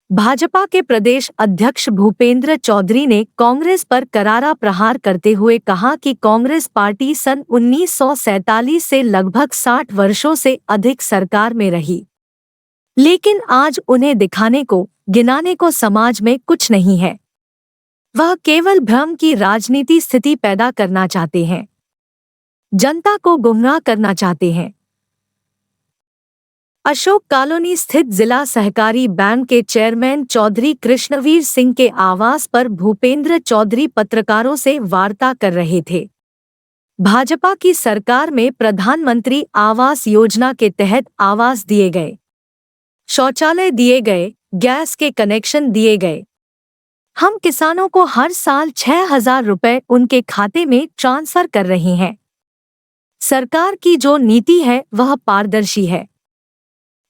भाजपा के प्रदेश अध्यक्ष भूपेंद्र चौधरी ने कांग्रेस पर करारा प्रहार करते हुए कहा कि कांग्रेस पार्टी सन 1947 से लगभग 60 वर्षों से अधिक सरकार में रही, लेकिन आज उन्हें दिखाने को, गिनाने को समाज में कुछ नहीं है। वह केवल भ्रम की राजनीति स्थिति पैदा करना चाहते हैं, जनता को गुमराह करना चाहते हैं। अशोक कॉलोनी स्थित जिला सहकारी बैंक के चेयरमैन चौधरी कृष्णवीर सिंह के आवास पर भूपेंद्र चौधरी पत्रकारों से वार्ता कर रहे थे। भाजपा की सरकार में प्रधानमंत्री आवास योजना के तहत आवास दिए गए, शौचालय दिए गए, गैस के कनेक्शन दिए गए। हम किसानों को हर साल 6,000 रुपए उनके खाते में ट्रांसफर कर रहे हैं। सरकार की जो नीति है वह पारदर्शी है।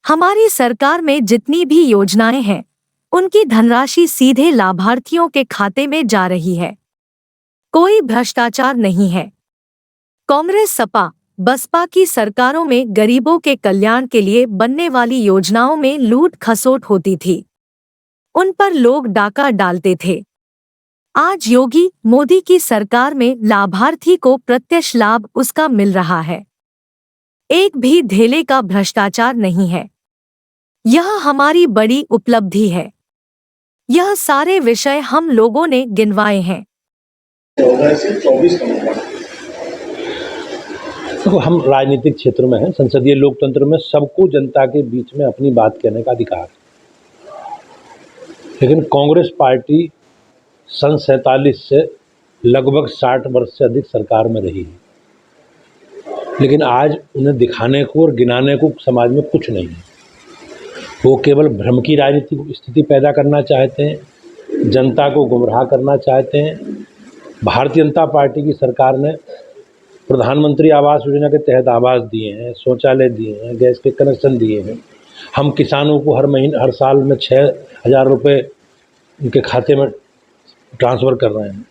हमारी सरकार में जितनी भी योजनाएं हैं, उनकी धनराशि सीधे लाभार्थियों के खाते में जा रही है। कोई भ्रष्टाचार नहीं है। कांग्रेस सपा बसपा की सरकारों में गरीबों के कल्याण के लिए बनने वाली योजनाओं में लूट खसोट होती थी, उन पर लोग डाका डालते थे। आज योगी मोदी की सरकार में लाभार्थी को प्रत्यक्ष लाभ उसका मिल रहा है। एक भी धेले का भ्रष्टाचार नहीं है। यह हमारी बड़ी उपलब्धि है। यह सारे विषय हम लोगों ने गिनवाए हैं। 14 से 24 का मुकाबला। देखो, हम राजनीतिक क्षेत्र में हैं, संसदीय लोकतंत्र में सबको जनता के बीच में अपनी बात कहने का अधिकार है। लेकिन कांग्रेस पार्टी सन 47 से लगभग 60 वर्ष से अधिक सरकार में रही है, लेकिन आज उन्हें दिखाने को और गिनाने को समाज में कुछ नहीं है। वो केवल भ्रम की राजनीतिक स्थिति पैदा करना चाहते हैं, जनता को गुमराह करना चाहते हैं। भारतीय जनता पार्टी की सरकार ने प्रधानमंत्री आवास योजना के तहत आवास दिए हैं, शौचालय दिए हैं, गैस के कनेक्शन दिए हैं। हम किसानों को हर साल में 6,000 रुपये उनके खाते में ट्रांसफ़र कर रहे हैं।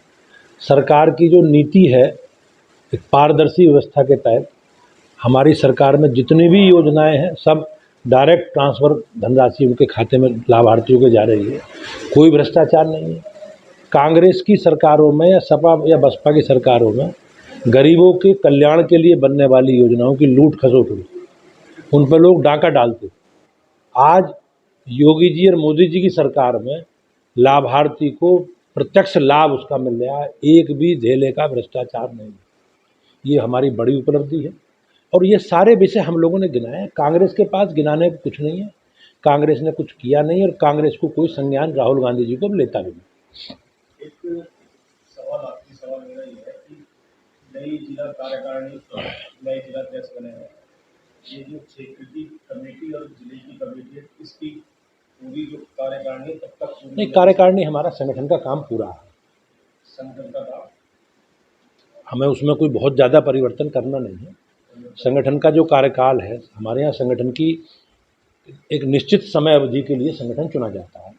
सरकार की जो नीति है, एक पारदर्शी व्यवस्था के तहत हमारी सरकार में जितनी भी योजनाएं हैं सब डायरेक्ट ट्रांसफ़र धनराशि उनके खाते में लाभार्थियों के जा रही है। कोई भ्रष्टाचार नहीं है। कांग्रेस की सरकारों में या सपा या बसपा की सरकारों में गरीबों के कल्याण के लिए बनने वाली योजनाओं की लूट खसोट हुई, उन पर लोग डाका डालते। आज योगी जी और मोदी जी की सरकार में लाभार्थी को प्रत्यक्ष लाभ उसका मिल रहा है। एक भी धेले का भ्रष्टाचार नहीं। ये हमारी बड़ी उपलब्धि है और ये सारे विषय हम लोगों ने गिनाए हैं। कांग्रेस के पास गिनाने को कुछ नहीं है। कांग्रेस ने कुछ किया नहीं और कांग्रेस को कोई संज्ञान राहुल गांधी जी को लेता भी नहीं। एक सवाल मेरा ये है कि नई जिला कार्यकारिणी, नए जिलाध्यक्ष बने हैं, ये जो क्षेत्र की कमेटी और जिले की कमेटी है, इसकी पूरी जो कार्यकारिणी तब तक नहीं, कार्यकारिणी हमारा संगठन का काम पूरा है। संगठन का काम, हमें उसमें कोई बहुत ज़्यादा परिवर्तन करना नहीं है। संगठन का जो कार्यकाल है, हमारे यहाँ संगठन की एक निश्चित समय अवधि के लिए संगठन चुना जाता है।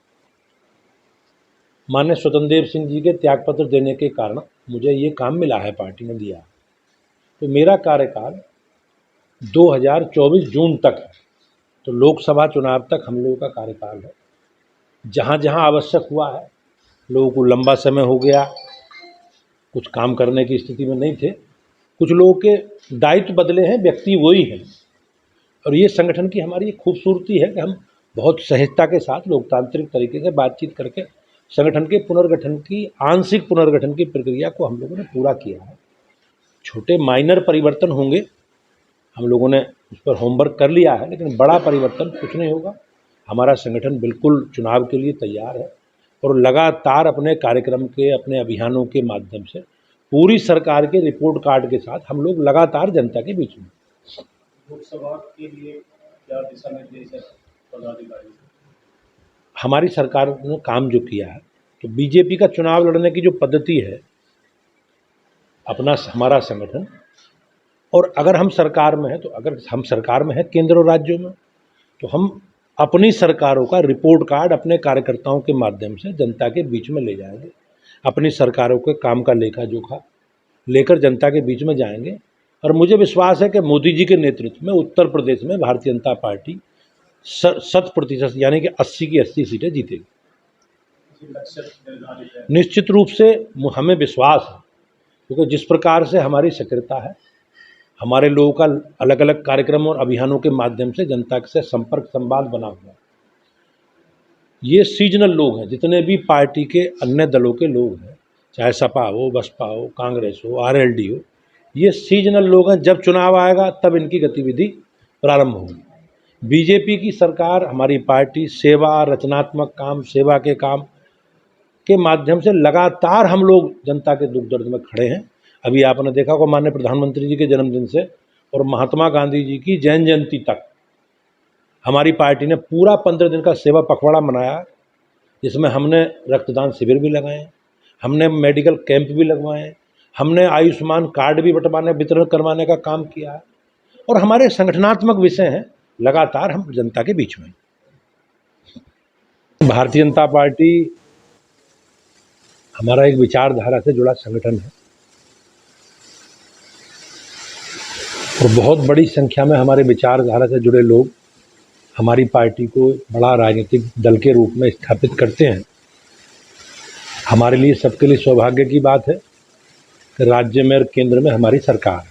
माननीय स्वतंत्र देव सिंह जी के त्यागपत्र देने के कारण मुझे ये काम मिला है, पार्टी ने दिया। तो मेरा कार्यकाल 2024 जून तक है। तो लोकसभा चुनाव तक हम लोगों का कार्यकाल है। जहाँ जहाँ आवश्यक हुआ है, लोगों को लंबा समय हो गया, कुछ काम करने की स्थिति में नहीं थे, कुछ लोगों के दायित्व बदले हैं, व्यक्ति वही हैं। और ये संगठन की हमारी खूबसूरती है कि हम बहुत सहजता के साथ लोकतांत्रिक तरीके से बातचीत करके संगठन के पुनर्गठन की, आंशिक पुनर्गठन की प्रक्रिया को हम लोगों ने पूरा किया है। छोटे माइनर परिवर्तन होंगे, हम लोगों ने उस पर होमवर्क कर लिया है, लेकिन बड़ा परिवर्तन कुछ नहीं होगा। हमारा संगठन बिल्कुल चुनाव के लिए तैयार है और लगातार अपने कार्यक्रम के, अपने अभियानों के माध्यम से पूरी सरकार के रिपोर्ट कार्ड के साथ हम लोग लगातार जनता के बीच में। लोकसभा के लिए क्या दिशा निर्देश है पदाधिकारी? हमारी सरकार ने काम जो किया है, तो बीजेपी का चुनाव लड़ने की जो पद्धति है, हमारा संगठन, और अगर हम सरकार में हैं, तो अगर हम सरकार में हैं केंद्र और राज्यों में, तो हम अपनी सरकारों का रिपोर्ट कार्ड अपने कार्यकर्ताओं के माध्यम से जनता के बीच में ले जाएंगे। अपनी सरकारों के काम का लेखा जोखा लेकर जनता के बीच में जाएंगे। और मुझे विश्वास है कि मोदी जी के नेतृत्व में उत्तर प्रदेश में भारतीय जनता पार्टी 100% यानी कि 80 की 80 सीटें जीतेगी। ये लक्ष्य निर्धारित है। निश्चित रूप से हमें विश्वास है, क्योंकि जिस प्रकार से हमारी सक्रियता है, हमारे लोगों का अलग अलग कार्यक्रम और अभियानों के माध्यम से जनता से संपर्क संवाद बना हुआ है। ये सीजनल लोग हैं, जितने भी पार्टी के अन्य दलों के लोग हैं, चाहे सपा हो, बसपा हो, कांग्रेस हो, आरएलडी हो, ये सीजनल लोग हैं। जब चुनाव आएगा तब इनकी गतिविधि प्रारंभ होगी। बीजेपी की सरकार, हमारी पार्टी सेवा, रचनात्मक काम, सेवा के काम के माध्यम से लगातार हम लोग जनता के दुख दर्द में खड़े हैं। अभी आपने देखा होगा, माननीय प्रधानमंत्री जी के जन्मदिन से और महात्मा गांधी जी की जैन जयंती तक हमारी पार्टी ने पूरा 15 दिन का सेवा पखवाड़ा मनाया, जिसमें हमने रक्तदान शिविर भी लगाए, हमने मेडिकल कैंप भी लगवाए, हमने आयुष्मान कार्ड भी वितरण करवाने का काम किया है, और हमारे संगठनात्मक विषय हैं, लगातार हम जनता के बीच में। भारतीय जनता पार्टी हमारा एक विचारधारा से जुड़ा संगठन है, और बहुत बड़ी संख्या में हमारे विचारधारा से जुड़े लोग हमारी पार्टी को बड़ा राजनीतिक दल के रूप में स्थापित करते हैं। हमारे लिए, सबके लिए सौभाग्य की बात है कि राज्य में और केंद्र में हमारी सरकार है।